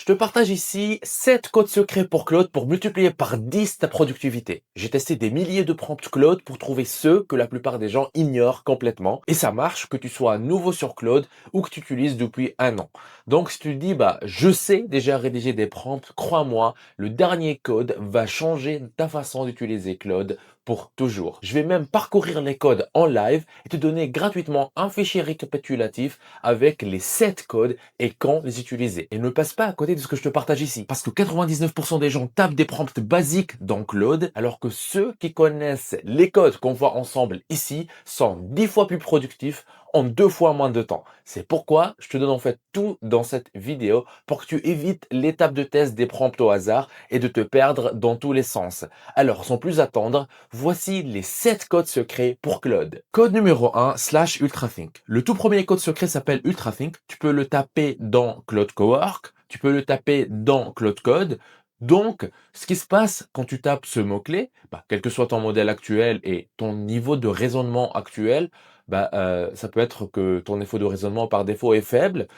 te partage ici 7 codes secrets pour Claude pour multiplier par 10 ta productivité. J'ai testé des milliers de prompts Claude pour trouver ceux que la plupart des gens ignorent complètement. Et ça marche que tu sois nouveau sur Claude ou que tu utilises depuis un an. Donc si tu te dis, je sais déjà rédiger des prompts, crois-moi, le dernier code va changer ta façon d'utiliser Claude pour toujours. Je vais même parcourir les codes en live et te donner gratuitement un fichier récapitulatif avec les 7 codes et quand les utiliser. Et ne passe pas à côté de ce que je te partage ici. Parce que 99% des gens tapent des prompts basiques dans Claude, alors que ceux qui connaissent les codes qu'on voit ensemble ici sont 10 fois plus productifs en 2 fois moins de temps. C'est pourquoi je te donne en fait tout dans cette vidéo pour que tu évites l'étape de test des prompts au hasard et de te perdre dans tous les sens. Alors, sans plus attendre, voici les 7 codes secrets pour Claude. Code numéro 1, /ultrathink. Le tout premier code secret s'appelle ultrathink. Tu peux le taper dans Claude Cowork, tu peux le taper dans Claude Code. Donc, ce qui se passe quand tu tapes ce mot-clé, quel que soit ton modèle actuel et ton niveau de raisonnement actuel, ça peut être que ton niveau de raisonnement par défaut est faible.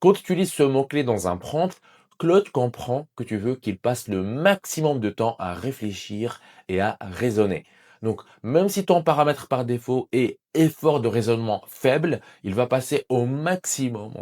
Quand tu utilises ce mot-clé dans un prompt, Claude comprend que tu veux qu'il passe le maximum de temps à réfléchir et à raisonner. Donc, même si ton paramètre par défaut est effort de raisonnement faible, il va passer au maximum,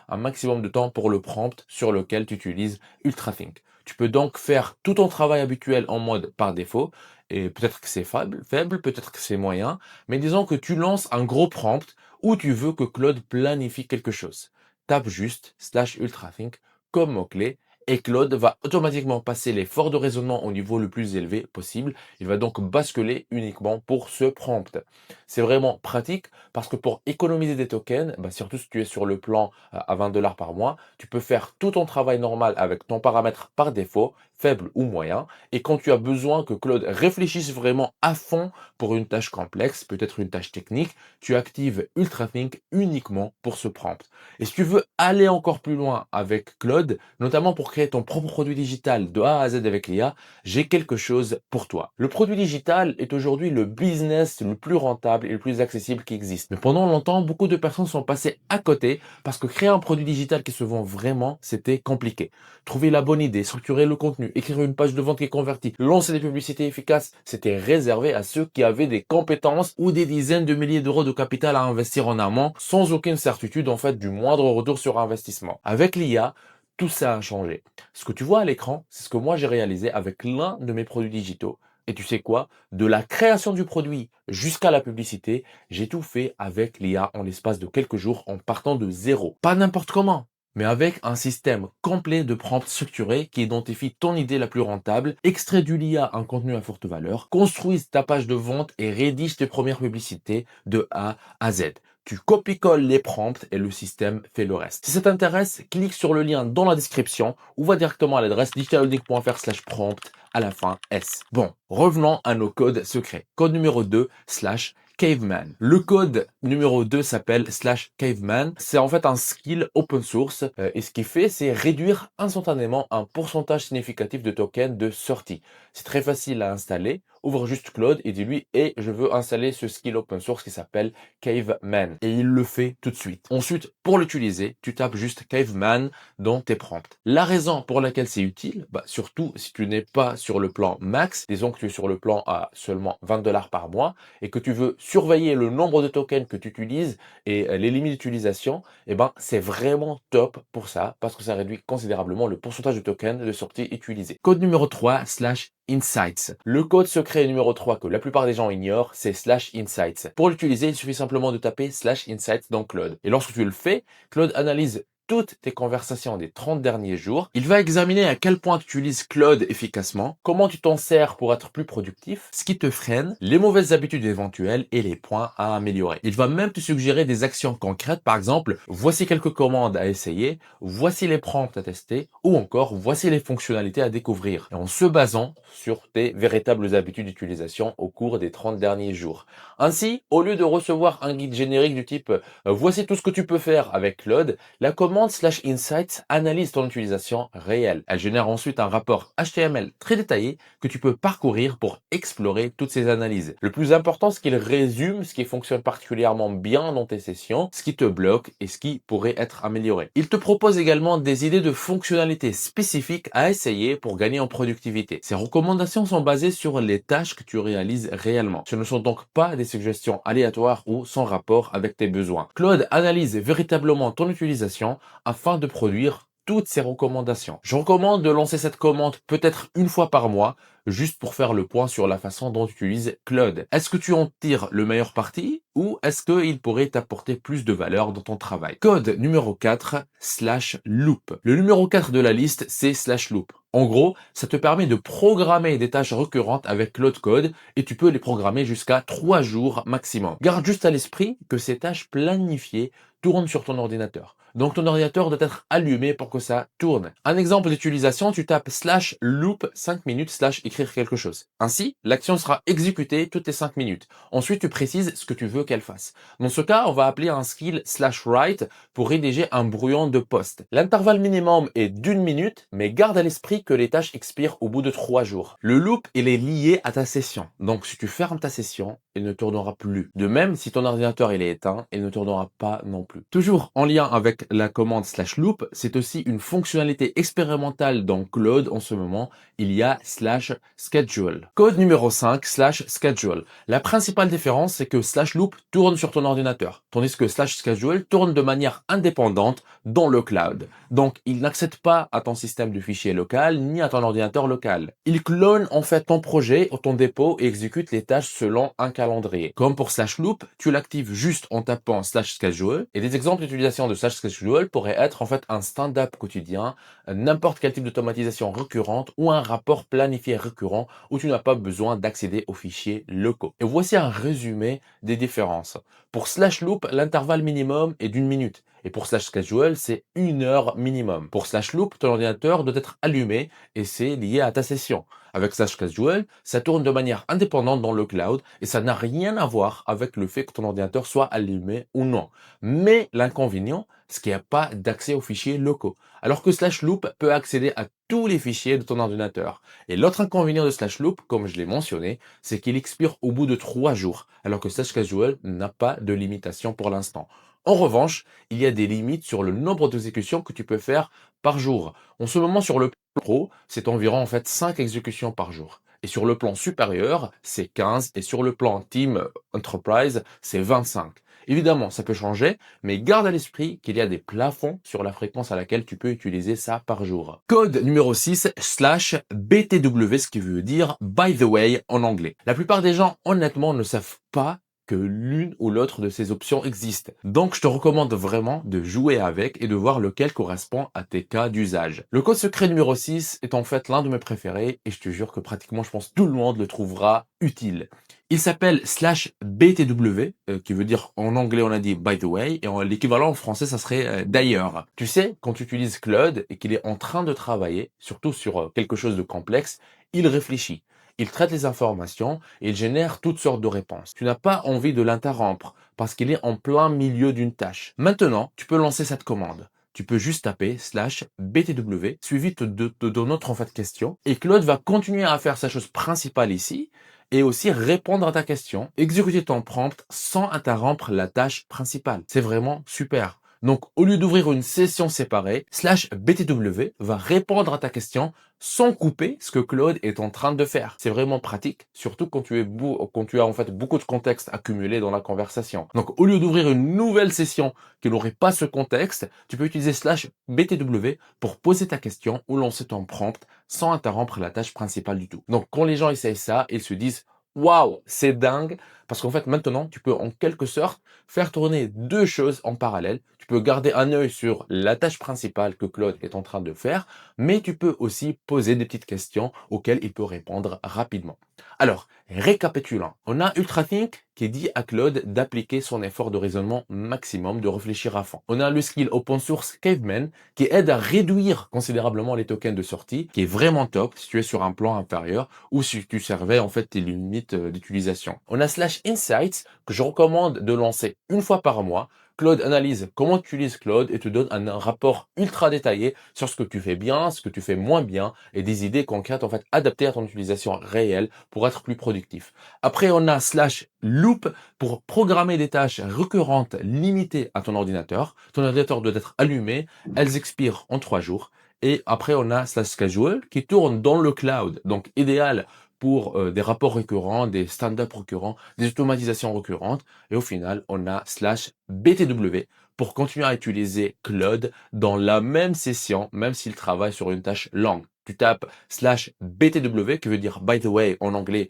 un maximum de temps pour le prompt sur lequel tu utilises UltraThink. Tu peux donc faire tout ton travail habituel en mode par défaut, et peut-être que c'est faible, peut-être que c'est moyen, mais disons que tu lances un gros prompt où tu veux que Claude planifie quelque chose. Tape juste /ultrathink comme mot-clé et Claude va automatiquement passer l'effort de raisonnement au niveau le plus élevé possible. Il va donc basculer uniquement pour ce prompt. C'est vraiment pratique parce que pour économiser des tokens, surtout si tu es sur le plan à 20 $ par mois, tu peux faire tout ton travail normal avec ton paramètre par défaut, faible ou moyen. Et quand tu as besoin que Claude réfléchisse vraiment à fond pour une tâche complexe, peut-être une tâche technique, tu actives UltraThink uniquement pour ce prompt. Et si tu veux aller encore plus loin avec Claude, notamment pour créer ton propre produit digital de A à Z avec l'IA, j'ai quelque chose pour toi. Le produit digital est aujourd'hui le business le plus rentable et le plus accessible qui existe. Mais pendant longtemps, beaucoup de personnes sont passées à côté parce que créer un produit digital qui se vend vraiment, c'était compliqué. Trouver la bonne idée, structurer le contenu, écrire une page de vente qui convertit, lancer des publicités efficaces, c'était réservé à ceux qui avaient des compétences ou des dizaines de milliers d'euros de capital à investir en amont sans aucune certitude du moindre retour sur investissement. Avec l'IA, tout ça a changé. Ce que tu vois à l'écran, c'est ce que moi j'ai réalisé avec l'un de mes produits digitaux. Et tu sais quoi? De la création du produit jusqu'à la publicité, j'ai tout fait avec l'IA en l'espace de quelques jours en partant de zéro. Pas n'importe comment, mais avec un système complet de prompts structurés qui identifie ton idée la plus rentable, extrait du l'IA un contenu à forte valeur, construise ta page de vente et rédige tes premières publicités de A à Z. Tu copies-colles les prompts et le système fait le reste. Si ça t'intéresse, clique sur le lien dans la description ou va directement à l'adresse digitalholding.fr/prompt à la fin S. Bon, revenons à nos codes secrets. Code numéro 2, /caveman. Le code numéro 2 s'appelle /caveman. C'est en fait un skill open source et ce qu'il fait, c'est réduire instantanément un pourcentage significatif de tokens de sortie. C'est très facile à installer. Ouvre juste Claude et dis-lui, je veux installer ce skill open source qui s'appelle Caveman. Et il le fait tout de suite. Ensuite, pour l'utiliser, tu tapes juste Caveman dans tes prompts. La raison pour laquelle c'est utile, surtout si tu n'es pas sur le plan max, disons que tu es sur le plan à seulement 20 $ par mois et que tu veux surveiller le nombre de tokens que tu utilises et les limites d'utilisation, c'est vraiment top pour ça parce que ça réduit considérablement le pourcentage de tokens de sortie utilisés. Code numéro 3, /insights. Le code secret numéro 3 que la plupart des gens ignorent, c'est /insights. Pour l'utiliser, il suffit simplement de taper /insights dans Claude. Et lorsque tu le fais, Claude analyse toutes tes conversations des 30 derniers jours. Il va examiner à quel point tu utilises Claude efficacement, comment tu t'en sers pour être plus productif, ce qui te freine, les mauvaises habitudes éventuelles et les points à améliorer. Il va même te suggérer des actions concrètes, par exemple, voici quelques commandes à essayer, voici les prompts à tester, ou encore voici les fonctionnalités à découvrir. Et en se basant sur tes véritables habitudes d'utilisation au cours des 30 derniers jours. Ainsi, au lieu de recevoir un guide générique du type voici tout ce que tu peux faire avec Claude, la commande commande /insights analyse ton utilisation réelle. Elle génère ensuite un rapport HTML très détaillé que tu peux parcourir pour explorer toutes ces analyses. Le plus important, c'est qu'il résume ce qui fonctionne particulièrement bien dans tes sessions, ce qui te bloque et ce qui pourrait être amélioré. Il te propose également des idées de fonctionnalités spécifiques à essayer pour gagner en productivité. Ces recommandations sont basées sur les tâches que tu réalises réellement. Ce ne sont donc pas des suggestions aléatoires ou sans rapport avec tes besoins. Claude analyse véritablement ton utilisation afin de produire toutes ces recommandations. Je recommande de lancer cette commande peut-être une fois par mois, juste pour faire le point sur la façon dont tu utilises Claude. Est-ce que tu en tires le meilleur parti ou est-ce qu'il pourrait t'apporter plus de valeur dans ton travail? Code numéro 4, /loop. Le numéro 4 de la liste, c'est /loop. En gros, ça te permet de programmer des tâches récurrentes avec Claude Code et tu peux les programmer jusqu'à 3 jours maximum. Garde juste à l'esprit que ces tâches planifiées tournent sur ton ordinateur. Donc ton ordinateur doit être allumé pour que ça tourne. Un exemple d'utilisation, tu tapes /loop 5 minutes /écrire quelque chose. Ainsi, l'action sera exécutée toutes les 5 minutes. Ensuite, tu précises ce que tu veux qu'elle fasse. Dans ce cas, on va appeler un skill /write pour rédiger un brouillon de poste. L'intervalle minimum est d'1 minute, mais garde à l'esprit que les tâches expirent au bout de 3 jours. Le loop, il est lié à ta session. Donc si tu fermes ta session, il ne tournera plus. De même, si ton ordinateur il est éteint, il ne tournera pas non plus. Toujours en lien avec la commande /loop, c'est aussi une fonctionnalité expérimentale dans Claude en ce moment. Il y a /schedule. Code numéro 5, /schedule. La principale différence, c'est que /loop tourne sur ton ordinateur, tandis que /schedule tourne de manière indépendante dans le cloud. Donc, il n'accède pas à ton système de fichiers local ni à ton ordinateur local. Il clone en fait ton projet ou ton dépôt et exécute les tâches selon un calendrier. Comme pour /loop, tu l'actives juste en tapant /schedule et des exemples d'utilisation de /schedule pourraient être en fait un stand-up quotidien, n'importe quel type d'automatisation récurrente ou un rapport planifié récurrent où tu n'as pas besoin d'accéder aux fichiers locaux. Et voici un résumé des différences. Pour /loop, l'intervalle minimum est d'1 minute. Et pour /schedule, c'est 1 heure minimum. Pour /loop, ton ordinateur doit être allumé et c'est lié à ta session. Avec /schedule, ça tourne de manière indépendante dans le cloud et ça n'a rien à voir avec le fait que ton ordinateur soit allumé ou non. Mais l'inconvénient, c'est qu'il n'y a pas d'accès aux fichiers locaux. Alors que /loop peut accéder à tous les fichiers de ton ordinateur. Et l'autre inconvénient de /loop, comme je l'ai mentionné, c'est qu'il expire au bout de 3 jours, alors que /schedule n'a pas de limitation pour l'instant. En revanche, il y a des limites sur le nombre d'exécutions que tu peux faire par jour. En ce moment, sur le plan pro, c'est environ en fait 5 exécutions par jour. Et sur le plan supérieur, c'est 15. Et sur le plan Team Enterprise, c'est 25. Évidemment, ça peut changer, mais garde à l'esprit qu'il y a des plafonds sur la fréquence à laquelle tu peux utiliser ça par jour. Code numéro 6, /BTW, ce qui veut dire by the way en anglais. La plupart des gens, honnêtement, ne savent pas que l'une ou l'autre de ces options existe. Donc, je te recommande vraiment de jouer avec et de voir lequel correspond à tes cas d'usage. Le code secret numéro 6 est en fait l'un de mes préférés et je te jure que pratiquement, je pense, tout le monde le trouvera utile. Il s'appelle /BTW, qui veut dire en anglais on a dit by the way, et l'équivalent en français ça serait d'ailleurs. Tu sais, quand tu utilises Claude et qu'il est en train de travailler, surtout sur quelque chose de complexe, il réfléchit. Il traite les informations et il génère toutes sortes de réponses. Tu n'as pas envie de l'interrompre parce qu'il est en plein milieu d'une tâche. Maintenant, tu peux lancer cette commande. Tu peux juste taper /BTW suivi de notre en fait question et Claude va continuer à faire sa chose principale ici et aussi répondre à ta question, exécuter ton prompt sans interrompre la tâche principale. C'est vraiment super. Donc, au lieu d'ouvrir une session séparée, /BTW va répondre à ta question sans couper ce que Claude est en train de faire. C'est vraiment pratique, surtout quand tu as en fait beaucoup de contexte accumulé dans la conversation. Donc, au lieu d'ouvrir une nouvelle session qui n'aurait pas ce contexte, tu peux utiliser /BTW pour poser ta question ou lancer ton prompt sans interrompre la tâche principale du tout. Donc, quand les gens essayent ça, ils se disent waouh, c'est dingue, parce qu'en fait, maintenant, tu peux en quelque sorte faire tourner deux choses en parallèle. Tu peux garder un œil sur la tâche principale que Claude est en train de faire, mais tu peux aussi poser des petites questions auxquelles il peut répondre rapidement. Alors, récapitulons. On a UltraThink qui dit à Claude d'appliquer son effort de raisonnement maximum, de réfléchir à fond. On a le skill open source Caveman qui aide à réduire considérablement les tokens de sortie, qui est vraiment top si tu es sur un plan inférieur ou si tu servais en fait tes limites d'utilisation. On a /insights que je recommande de lancer une fois par mois. Claude analyse comment tu utilises Claude et te donne un rapport ultra détaillé sur ce que tu fais bien, ce que tu fais moins bien et des idées concrètes en fait adaptées à ton utilisation réelle pour être plus productif. Après, on a /loop pour programmer des tâches récurrentes limitées à ton ordinateur. Ton ordinateur doit être allumé, elles expirent en 3 jours. Et après, on a /schedule qui tourne dans le cloud, donc idéal pour des rapports récurrents, des stand-up récurrents, des automatisations récurrentes. Et au final, on a /BTW pour continuer à utiliser Claude dans la même session, même s'il travaille sur une tâche longue. Tu tapes /BTW, qui veut dire by the way en anglais,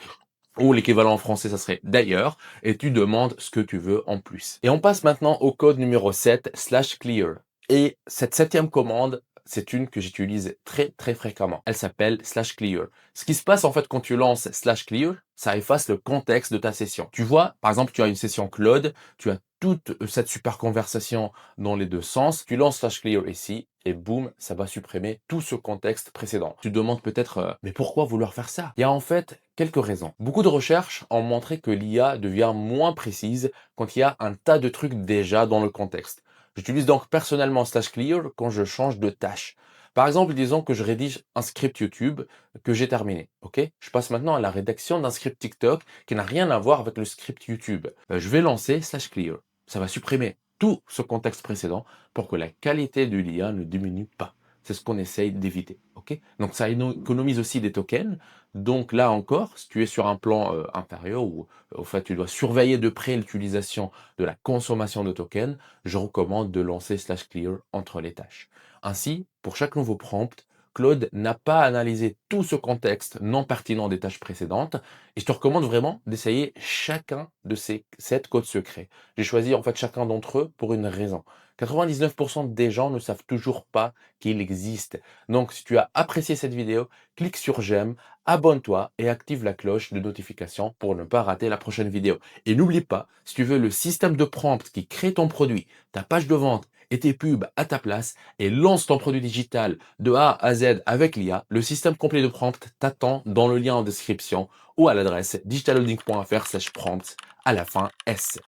ou l'équivalent en français, ça serait d'ailleurs, et tu demandes ce que tu veux en plus. Et on passe maintenant au code numéro 7, /clear. Et cette septième commande, c'est une que j'utilise très fréquemment. Elle s'appelle /clear. Ce qui se passe en fait quand tu lances /clear, ça efface le contexte de ta session. Tu vois, par exemple, tu as une session Claude, tu as toute cette super conversation dans les deux sens, tu lances /clear ici, et boum, ça va supprimer tout ce contexte précédent. Tu te demandes peut-être, mais pourquoi vouloir faire ça? Il y a en fait quelques raisons. Beaucoup de recherches ont montré que l'IA devient moins précise quand il y a un tas de trucs déjà dans le contexte. J'utilise donc personnellement /clear quand je change de tâche. Par exemple, disons que je rédige un script YouTube que j'ai terminé, ok? Je passe maintenant à la rédaction d'un script TikTok qui n'a rien à voir avec le script YouTube. Je vais lancer /clear. Ça va supprimer tout ce contexte précédent pour que la qualité de l'IA ne diminue pas. C'est ce qu'on essaye d'éviter, ok? Donc ça économise aussi des tokens. Donc là encore, si tu es sur un plan inférieur où au fait tu dois surveiller de près l'utilisation de la consommation de tokens, je recommande de lancer /clear entre les tâches. Ainsi, pour chaque nouveau prompt, Claude n'a pas analysé tout ce contexte non pertinent des tâches précédentes et je te recommande vraiment d'essayer chacun de ces 7 codes secrets. J'ai choisi en fait chacun d'entre eux pour une raison. 99% des gens ne savent toujours pas qu'il existe. Donc si tu as apprécié cette vidéo, clique sur j'aime, abonne-toi et active la cloche de notification pour ne pas rater la prochaine vidéo. Et n'oublie pas, si tu veux le système de prompt qui crée ton produit, ta page de vente et tes pubs à ta place et lance ton produit digital de A à Z avec l'IA, le système complet de prompt t'attend dans le lien en description ou à l'adresse digitalholding.fr/prompt à la fin S.